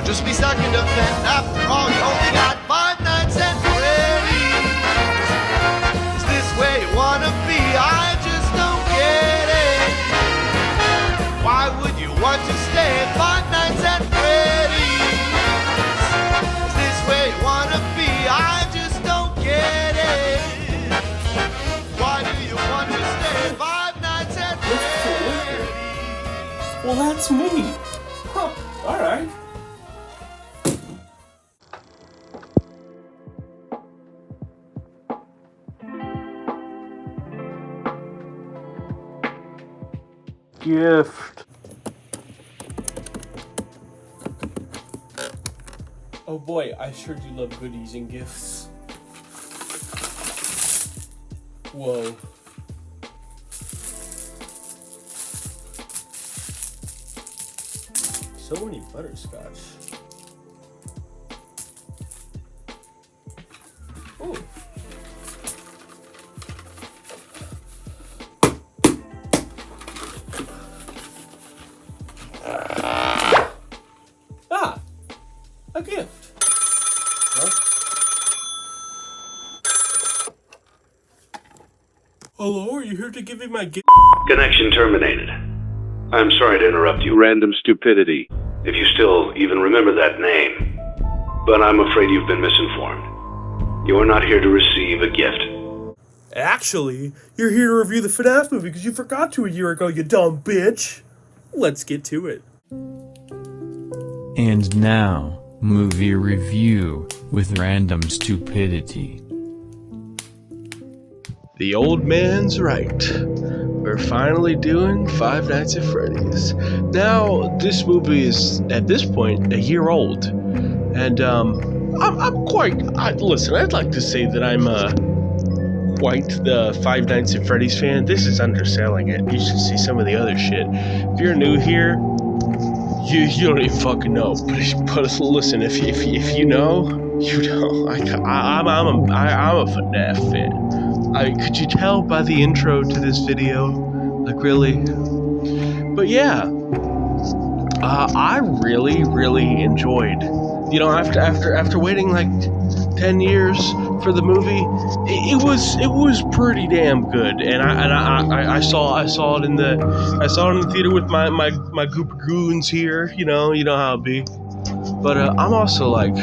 just be stuck in a pen. After all, you only got 5 nights at Freddy's. Is this where you wanna be? I just don't get it. Why would you want to stay 5 nights at Freddy's? Is this where you wanna be? I just don't get it. Why do you want to stay 5 nights at Freddy's? Well, that's me. Huh, alright. Gift. Oh boy, I sure do love goodies and gifts. Whoa. So many butterscotch. Ooh. Ah, a gift. Huh? Hello, are you here to give me my gift? Connection terminated. I'm sorry to interrupt you, random stupidity, if you still even remember that name. But I'm afraid you've been misinformed. You are not here to receive a gift. Actually, you're here to review the FNAF movie because you forgot to a year ago, you dumb bitch. Let's get to it. And now, movie review with random stupidity. The old man's right. We're finally doing Five Nights at Freddy's. Now, this movie is, at this point, a year old. And, listen, I'd like to say that I'm, quite the Five Nights at Freddy's fan. This is underselling it. You should see some of the other shit. If you're new here, you don't even fucking know. But listen, if you know, you know. I'm a FNAF fan. Could you tell by the intro to this video? Like, really? But yeah, I really enjoyed. You know, after waiting like 10 years for the movie, it was pretty damn good. And I saw it in the theater with my group of goons here. You know how it be. But I'm also like,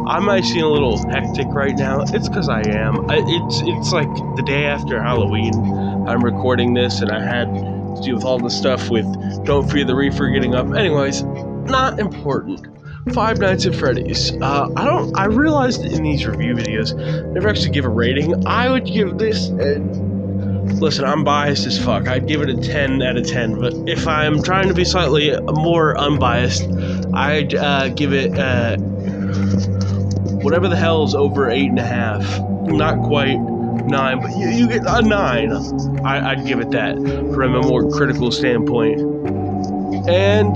I might seem a little hectic right now. It's because I am. It's like the day after Halloween. I'm recording this, and I had to deal with all the stuff with Don't Fear the Reaper getting up. Anyways, not important. Five Nights at Freddy's. I realized in these review videos, I never actually give a rating. I would give this. Listen, I'm biased as fuck. I'd give it a 10 out of 10. But if I'm trying to be slightly more unbiased, I'd give it. Whatever the hell's over 8.5. Not quite 9, but you get a 9. I'd give it that from a more critical standpoint. And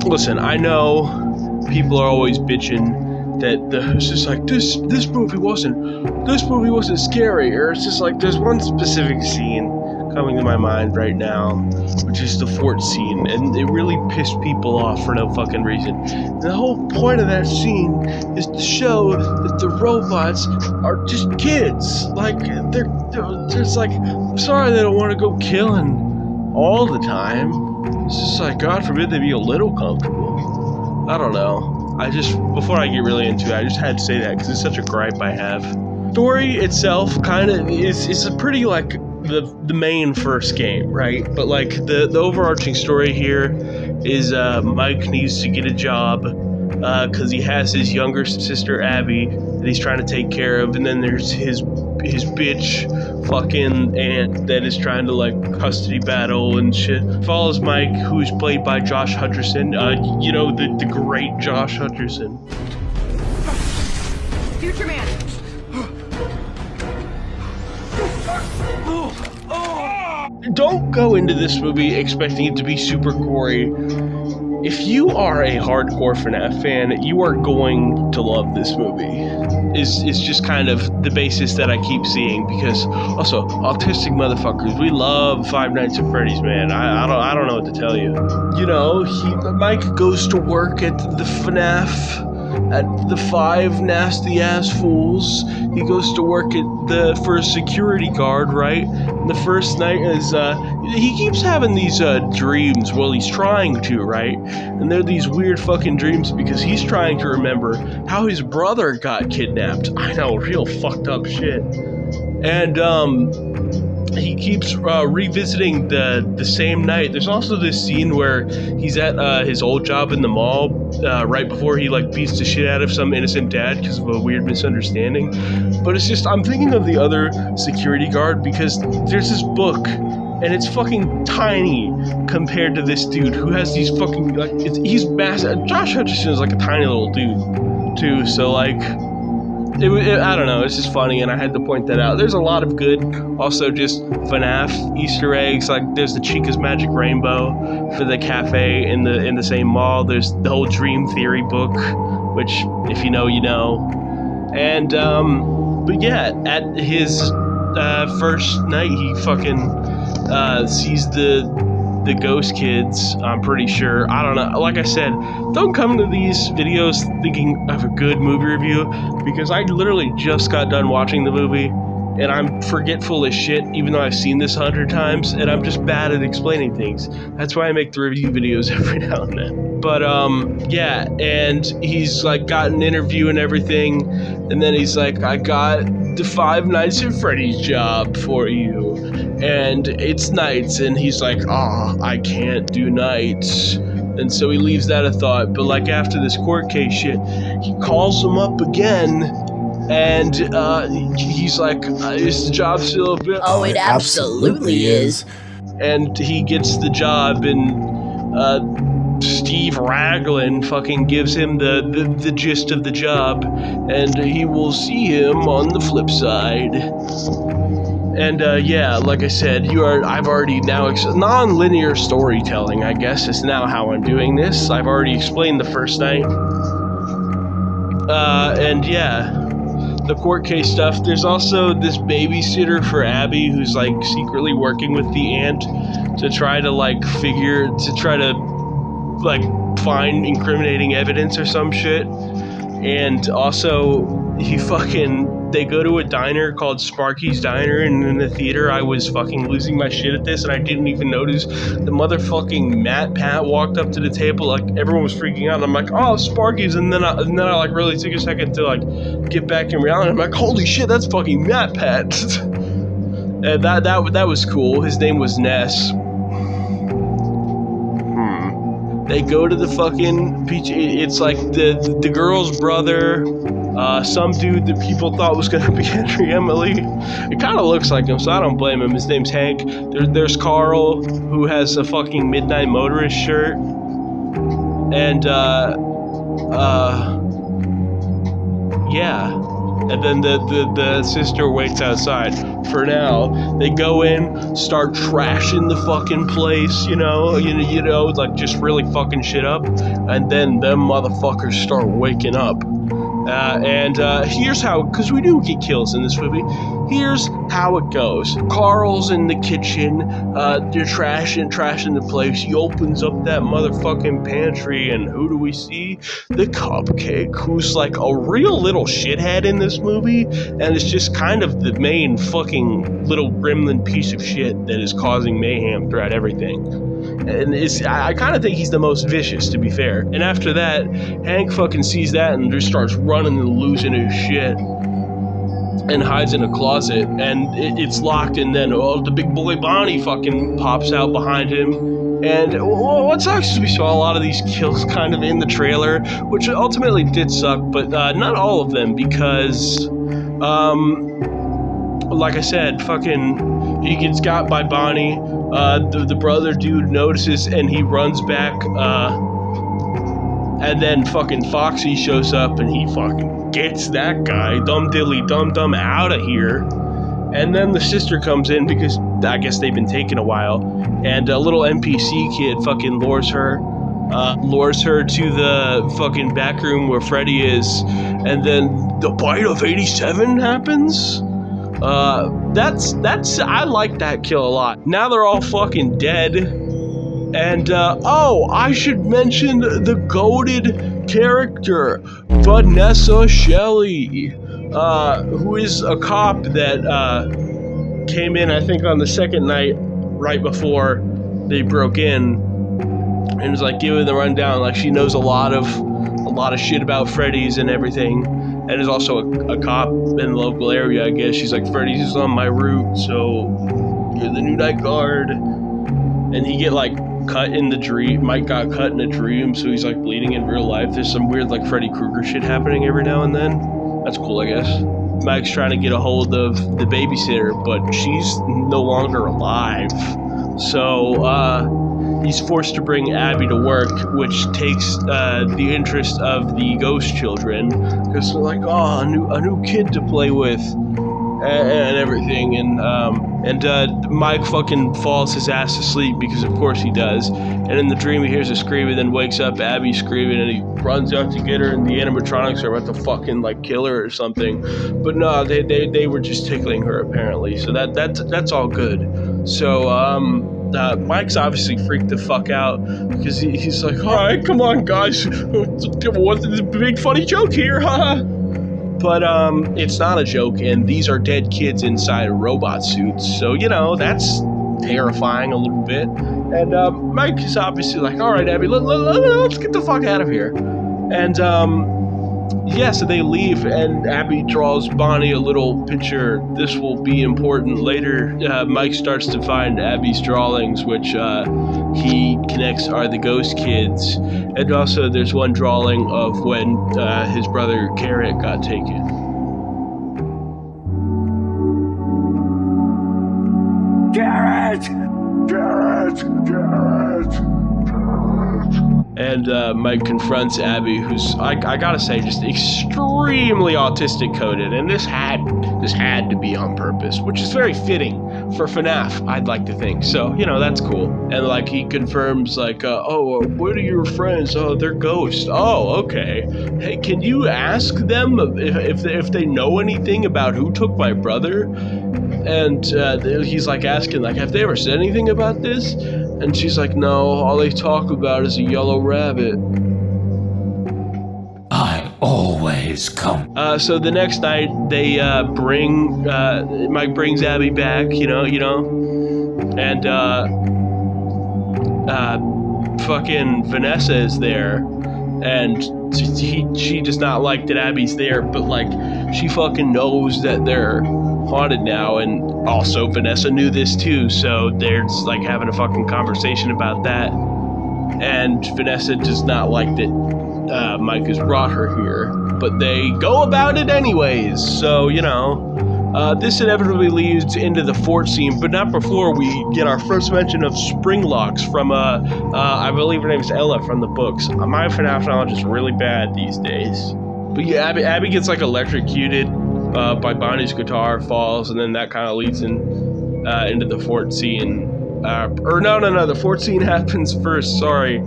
listen, I know people are always bitching that it's just like this movie wasn't scary, or it's just like there's one specific scene coming to my mind right now, which is the fort scene, and it really pissed people off for no fucking reason. And the whole point of that scene is to show that the robots are just kids. Like they're just like, I'm sorry they don't want to go killing all the time. It's just like, God forbid they be a little comfortable. I don't know. Before I get really into it, I just had to say that because it's such a gripe I have. Story itself kind of is a pretty like the main first game, right? But like the overarching story here is Mike needs to get a job because he has his younger sister Abby that he's trying to take care of, and then there's his bitch fucking aunt that is trying to like custody battle and shit. Follows Mike, who's played by Josh Hutcherson, the great Josh Hutcherson. Future man. Don't go into this movie expecting it to be super gory. if you are a hardcore FNAF fan, you are going to love this movie. Is just kind of the basis that I keep seeing, because also autistic motherfuckers, we love Five Nights at Freddy's, man. I don't know what to tell you. You know, Mike goes to work at the FNAF. At the Five Nasty Ass Fools. He goes to work for a security guard, right? And the first night is, he keeps having these dreams, well, he's trying to, right? And they're these weird fucking dreams because he's trying to remember how his brother got kidnapped. I know, real fucked up shit. And, he keeps revisiting the same night. There's also this scene where he's at his old job in the mall right before he like beats the shit out of some innocent dad because of a weird misunderstanding. But it's just, I'm thinking of the other security guard because there's this book and it's fucking tiny compared to this dude who has these fucking, like, he's massive. Josh Hutcherson is like a tiny little dude too, so like, I don't know, it's just funny, and I had to point that out. There's a lot of good, also just FNAF Easter eggs, like there's the Chica's Magic Rainbow for the cafe in the same mall. There's the whole Dream Theory book, which, if you know, you know. And, but yeah, at his first night, he fucking sees the ghost kids, I'm pretty sure. I don't know. Like I said, don't come to these videos thinking of a good movie review, because I literally just got done watching the movie and I'm forgetful as shit, even though I've seen this 100 times, and I'm just bad at explaining things. That's why I make the review videos every now and then. But yeah, and he's like got an interview and everything, and then he's like, I got the Five Nights at Freddy's job for you, and it's nights, and he's like, I can't do nights. And so he leaves that a thought. But like after this court case shit, he calls him up again, and he's like, is the job still a bit? Oh, it absolutely is. And he gets the job, and Steve Raglan fucking gives him the gist of the job, and he will see him on the flip side. And yeah, like I said, I've already now non-linear storytelling, I guess, is now how I'm doing this. I've already explained the first night. And yeah, the court case stuff. There's also this babysitter for Abby who's like secretly working with the aunt to try to find incriminating evidence or some shit. And also they go to a diner called Sparky's Diner, and in the theater I was fucking losing my shit at this, and I didn't even notice the motherfucking Matt Pat walked up to the table, like everyone was freaking out, and I'm like, oh, Sparky's, and then I like really took a second to like get back in reality. I'm like, holy shit, that's fucking Matt Pat. And that was cool. His name was Ness. They go to the fucking beach. It's like the girl's brother, some dude that people thought was gonna be Henry Emily. It kind of looks like him, so I don't blame him. His name's Hank. There's Carl, who has a fucking Midnight Motorist shirt, and yeah. And then the sister waits outside. For now, they go in, start trashing the fucking place, you know, like just really fucking shit up. And then them motherfuckers start waking up. And here's how, because we do get kills in this movie, here's how it goes. Carl's in the kitchen, they're trashing the place. He opens up that motherfucking pantry, and who do we see? The Cupcake, who's like a real little shithead in this movie, and it's just kind of the main fucking little gremlin piece of shit that is causing mayhem throughout everything. And I kind of think he's the most vicious, to be fair. And after that, Hank fucking sees that and just starts running and losing his shit and hides in a closet, and it's locked. And then the big boy Bonnie fucking pops out behind him. And what sucks is we saw a lot of these kills kind of in the trailer, which ultimately did suck, but not all of them, because like I said, fucking he gets got by Bonnie. The brother dude notices and he runs back, and then fucking Foxy shows up and he fucking gets that guy, dum dilly dum dum, out of here. And then the sister comes in because I guess they've been taking a while, and a little NPC kid fucking lures her lures her to the fucking back room where Freddy is, and then the bite of 87 happens. I like that kill a lot. Now they're all fucking dead. And, I should mention the goated character, Vanessa Shelley, who is a cop that, came in, I think, on the second night, right before they broke in, and was, like, giving the rundown, like, she knows a lot of shit about Freddy's and everything, and is also a cop in the local area, I guess. She's like, Freddy's is on my route, so you're the new night guard. And he get, like, cut in the dream. Mike got cut in a dream, so he's, like, bleeding in real life. There's some weird, like, Freddy Krueger shit happening every now and then. That's cool, I guess. Mike's trying to get a hold of the babysitter, but she's no longer alive. So, he's forced to bring Abby to work, which takes the interest of the ghost children, because they're like, oh, a new kid to play with, and everything, and Mike fucking falls his ass asleep, because of course he does, and in the dream he hears a scream, and then wakes up Abby screaming, and he runs out to get her, and the animatronics are about to fucking, like, kill her or something, but no, they were just tickling her, apparently, so that's all good. So, Mike's obviously freaked the fuck out, because he's like, alright, come on, guys, what's the big funny joke here, haha? But, it's not a joke, and these are dead kids inside robot suits, so, you know, that's terrifying a little bit. And, Mike is obviously like, alright, Abby, let's get the fuck out of here. And, yeah, so they leave, and Abby draws Bonnie a little picture. This will be important later. Mike starts to find Abby's drawings, which he connects are the ghost kids. And also there's one drawing of when his brother Garrett got taken. Garrett! And Mike confronts Abby, who's, I gotta say, just extremely autistic coded, and this had to be on purpose, which is very fitting for FNAF, I'd like to think. So, you know, that's cool. And, like, he confirms, like, what are your friends? Oh, they're ghosts. Oh, okay. Hey, can you ask them if they know anything about who took my brother? And he's, like, asking, like, have they ever said anything about this? And she's like, no, all they talk about is a yellow rabbit. I always come. So the next night, they Mike brings Abby back, you know, and fucking Vanessa is there, and she does not like that Abby's there, but, like, she fucking knows that they're haunted now, and also Vanessa knew this too, so they're just, like, having a fucking conversation about that, and Vanessa does not like that Mike has brought her here, but they go about it anyways, so, you know, this inevitably leads into the fort scene, but not before we get our first mention of Springlocks from, I believe her name's Ella from the books. My FNAF knowledge is really bad these days. But yeah, Abby gets, like, electrocuted by Bonnie's guitar, falls, and then that kind of leads into the fort scene. No, the fort scene happens first, sorry.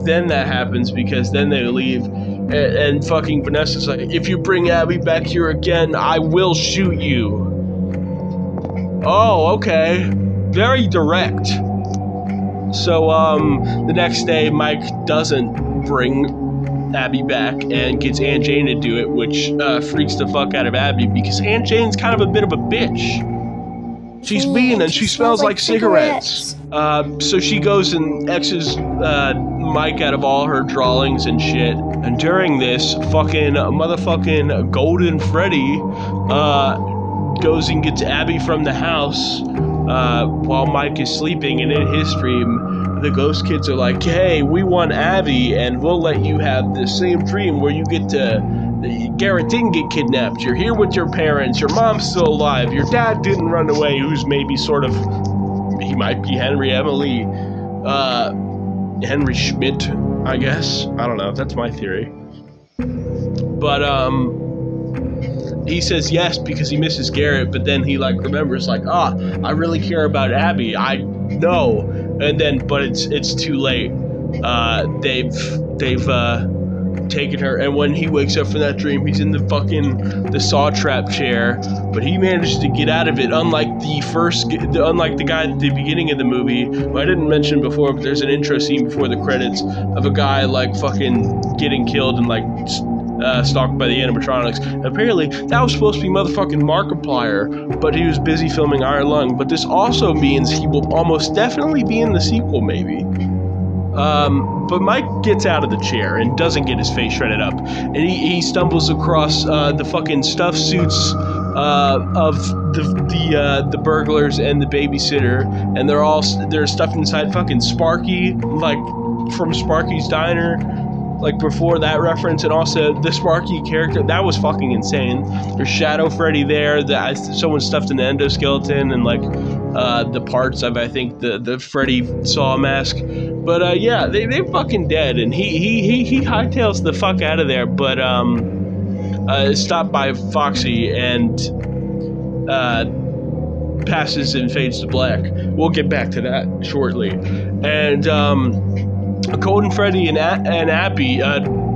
Then that happens, because then they leave, and fucking Vanessa's like, if you bring Abby back here again, I will shoot you. Oh, okay. Very direct. So, the next day, Mike doesn't bring Abby back and gets Aunt Jane to do it, which freaks the fuck out of Abby, because Aunt Jane's kind of a bit of a bitch. She's mean and she smells like cigarettes. So she goes and X's Mike out of all her drawings and shit. And during this, fucking motherfucking Golden Freddy goes and gets Abby from the house while Mike is sleeping, and in his dream, the ghost kids are like, hey, we want Abby, and we'll let you have the same dream where you get to... Garrett didn't get kidnapped. You're here with your parents. Your mom's still alive. Your dad didn't run away, who's maybe sort of... He might be Henry Emily. Henry Schmidt, I guess. I don't know. That's my theory. But, he says yes because he misses Garrett, but then he, like, remembers, like, I really care about Abby. I know. And then, but it's too late. they've taken her, and when he wakes up from that dream, he's in the saw trap chair, but he manages to get out of it, unlike the guy at the beginning of the movie, who I didn't mention before, but there's an intro scene before the credits of a guy like fucking getting killed and like stalked by the animatronics. Apparently that was supposed to be motherfucking Markiplier, but he was busy filming Iron Lung. But this also means he will almost definitely be in the sequel, maybe. But Mike gets out of the chair and doesn't get his face shredded up, and he stumbles across the fucking stuff suits of the burglars and the babysitter, and they're stuffed inside fucking Sparky, like from Sparky's Diner, like before that reference, and also the Sparky character. That was fucking insane. There's Shadow Freddy there, someone stuffed an endoskeleton and like the parts of, I think, the Freddy Saw mask. But yeah, they fucking dead, and he hightails the fuck out of there, but is stopped by Foxy and passes and fades to black. We'll get back to that shortly. And Cold and Freddy and Abby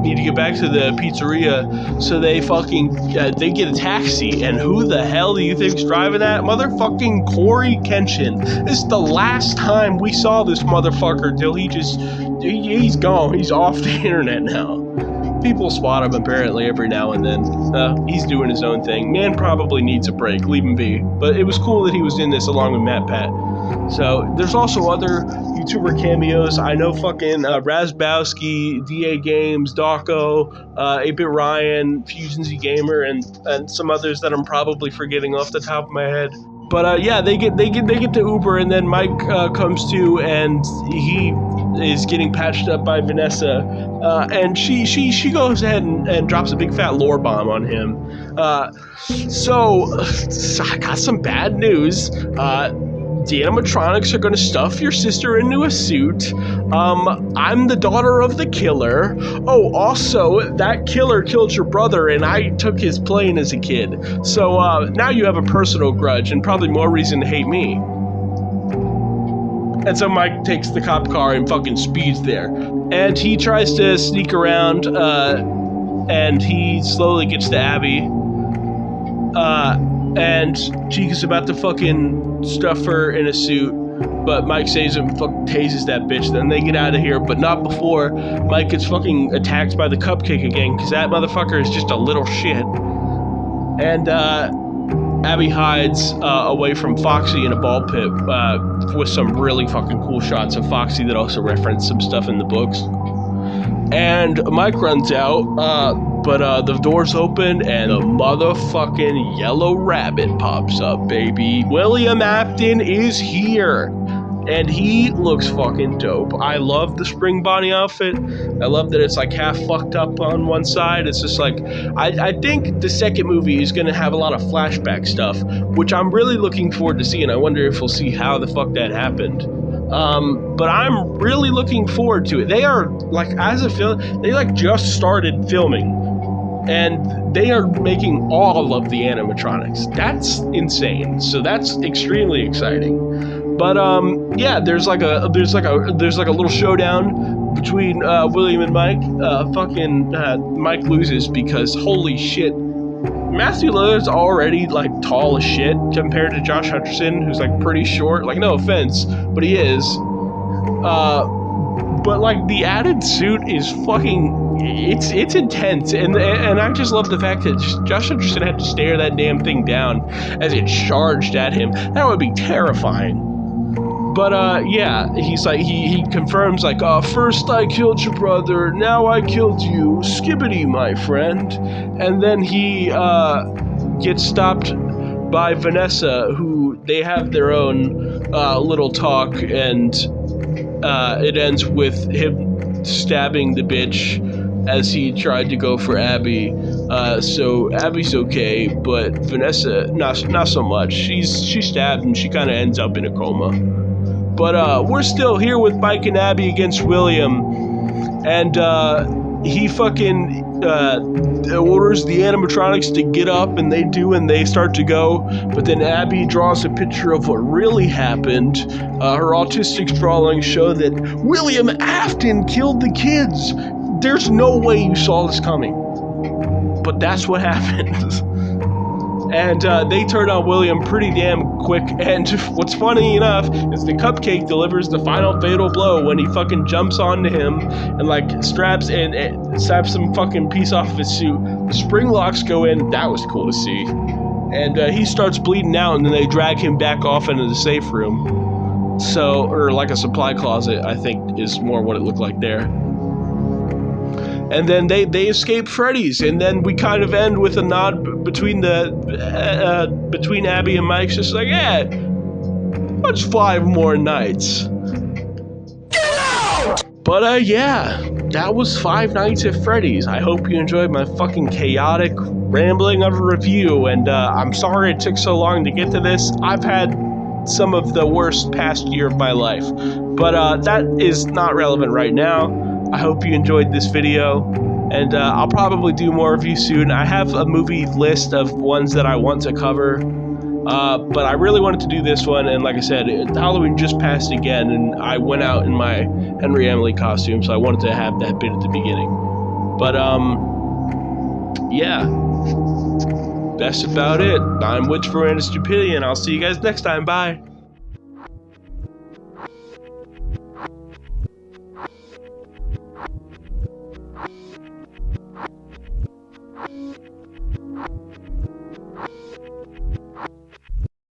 need to get back to the pizzeria, so they get a taxi, and who the hell do you think's driving that? Motherfucking Corey Kenshin. This is the last time we saw this motherfucker till he's gone. He's off the internet now. People spot him apparently every now and then. He's doing his own thing. Man probably needs a break. Leave him be. But it was cool that he was in this along with Matt Pat. So there's also other YouTuber cameos. I know fucking Razbowski, DA Games, Dawko, 8-Bit Ryan, Fusion Z Gamer, and some others that I'm probably forgetting off the top of my head. But yeah, they get to Uber, and then Mike comes to, and he is getting patched up by Vanessa, and she goes ahead and drops a big fat lore bomb on him. So I got some bad news. The animatronics are going to stuff your sister into a suit. I'm the daughter of the killer. Oh, also, that killer killed your brother, and I took his plane as a kid. So now you have a personal grudge, and probably more reason to hate me. And so Mike takes the cop car and fucking speeds there. And he tries to sneak around, and he slowly gets to Abby. And Chica's about to fucking stuff her in a suit, but Mike saves him, fucking tases that bitch. Then they get out of here, but not before Mike gets fucking attacked by the cupcake again, because that motherfucker is just a little shit. And Abby hides away from Foxy in a ball pit with some really fucking cool shots of Foxy that also reference some stuff in the books. And Mike runs out, but the doors open and a motherfucking yellow rabbit pops up, baby. William Afton is here, and he looks fucking dope. I love the Spring Bonnie outfit. I love that it's like half fucked up on one side. It's just like, I think the second movie is going to have a lot of flashback stuff, which I'm really looking forward to seeing. I wonder if we'll see how the fuck that happened. But I'm really looking forward to it. They are, like, as a film, they, like, just started filming, and they are making all of the animatronics. That's insane. So that's extremely exciting. But, yeah, there's like a little showdown between, William and Mike. Mike loses because, holy shit, Matthew Lillard's already, like, tall as shit compared to Josh Hutcherson, who's, like, pretty short. Like, no offense, but he is. But, like, the added suit is fucking... It's intense. And I just love the fact that Josh Hutcherson had to stare that damn thing down as it charged at him. That would be terrifying. But, yeah, he's like, he confirms, like, first I killed your brother, now I killed you, skibbity, my friend. And then he, gets stopped by Vanessa, who they have their own, little talk, and, it ends with him stabbing the bitch as he tried to go for Abby. So Abby's okay, but Vanessa, not so much. She's stabbed, and she kind of ends up in a coma. But we're still here with Mike and Abby against William, and he fucking orders the animatronics to get up, and they do, and they start to go. But then Abby draws a picture of what really happened. Her autistic drawings show that William Afton killed the kids. There's no way you saw this coming, but that's what happened. And they turn on William pretty damn quick. And what's funny enough is the Cupcake delivers the final fatal blow when he fucking jumps onto him and like straps some fucking piece off of his suit. The spring locks go in. That was cool to see. And he starts bleeding out, and then they drag him back off into the safe room. So, or like a supply closet, I think is more what it looked like there. And then they escape Freddy's, and then we kind of end with a nod between between Abby and Mike, just like, yeah, what's 5 more nights? Get out! But yeah, that was 5 Nights at Freddy's. I hope you enjoyed my fucking chaotic rambling of a review, and I'm sorry it took so long to get to this. I've had some of the worst past year of my life, but that is not relevant right now. I hope you enjoyed this video, and I'll probably do more reviews soon. I have a movie list of ones that I want to cover, but I really wanted to do this one, and like I said, Halloween just passed again, and I went out in my Henry Emily costume, so I wanted to have that bit at the beginning. But, yeah, that's about it. I'm Witch for Random Stupidity, and I'll see you guys next time. Bye.